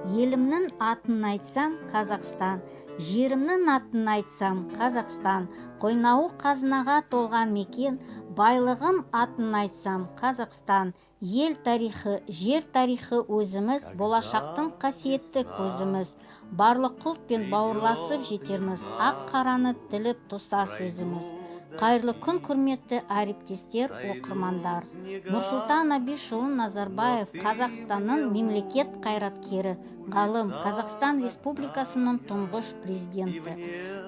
Елімнің атын айтсам Қазақстан, жерімнің атын айтсам Қазақстан, қойнауы қазынаға толған мекен, байлығым атын айтсам Қазақстан. Ел тарихы, жер тарихы өзіміз, болашақтың қасиетті көзіміз. Барлық құлтпен бауырласып жетерміз, ақ қараны тіліп тұсас өзіміз. Қайырлы күн, құрметті әріптестер, оқырмандар. Нұрсұлтан Әбішұлы Назарбаев Қазақстанның мемлекет қайраткері, ғалым, Қазақстан Республикасының тұңғыш президенті.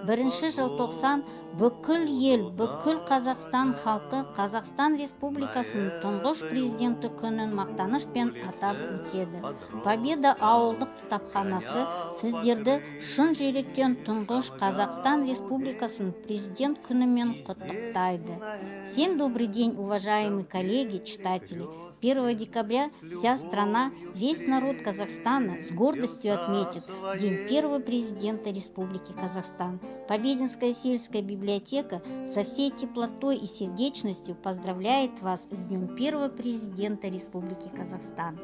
1 желтоқсан бүкіл ел, бүкіл Қазақстан халқы Қазақстан Республикасының тұңғыш президенті күнін мақтанышпен атап өтеді. Победа ауылдық кітапханасы сіздерді шын жүректен тұңғыш Қазақстан Республикасының президент күнімен құттықтайды. Всем добрый день, уважаемые коллеги, читатели. 1 декабря вся страна, весь народ Казахстана с гордостью отметит День первого президента Республики Казахстан. Побединская сельская библиотека со всей теплотой и сердечностью поздравляет вас с Днем первого президента Республики Казахстан.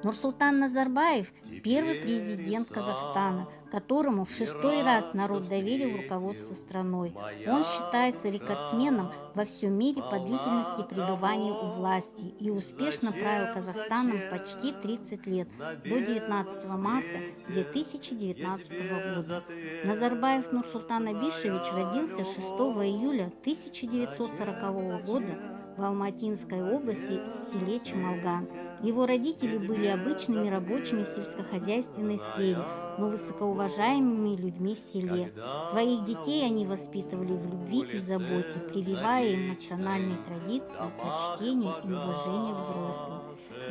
Нурсултан Назарбаев – первый президент Казахстана, которому в 6-й раз народ доверил руководство страной. Он считается рекордсменом во всем мире по длительности пребывания у власти и успешно правил Казахстаном почти 30 лет, до 19 марта 2019 года. Назарбаев Нурсултан Абишевич родился 6 июля 1940 года в Алматинской области в селе Чемалган. Его родители были обычными рабочими в сельскохозяйственной сфере, но высокоуважаемыми людьми в селе. Своих детей они воспитывали в любви и заботе, прививая им национальные традиции, почтение и уважение к взрослым.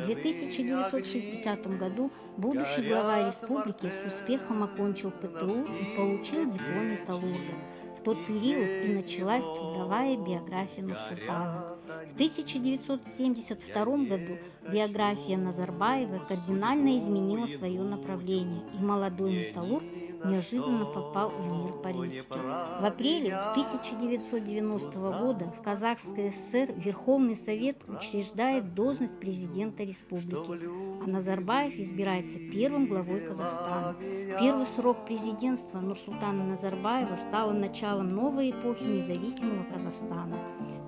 В 1960 году будущий глава республики с успехом окончил ПТУ и получил диплом металлурга. В тот период и началась трудовая биография Нурсултана. В 1972 году биография Назарбаева кардинально изменила свое направление, и молодой металлург неожиданно попал в мир политики. В апреле 1990 года в Казахской ССР Верховный Совет учреждает должность президента республики, а Назарбаев избирается первым главой Казахстана. Первый срок президентства Нурсултана Назарбаева стало началом новой эпохи независимого Казахстана.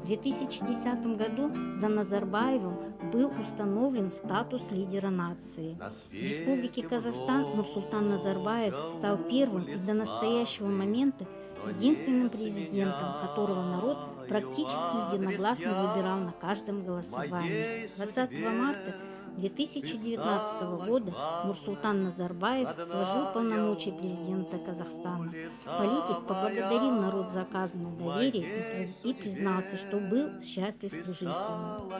В 2010 году за Назарбаевым был установлен статус лидера нации. В Республике Казахстан Нурсултан Назарбаев стал первым и до настоящего момента единственным президентом, которого народ практически единогласно выбирал на каждом голосовании. 20 марта 2019 года Нурсултан Назарбаев сложил полномочия президента Казахстана. Политик поблагодарил народ за оказанное доверие и признался, что был счастлив служить ему.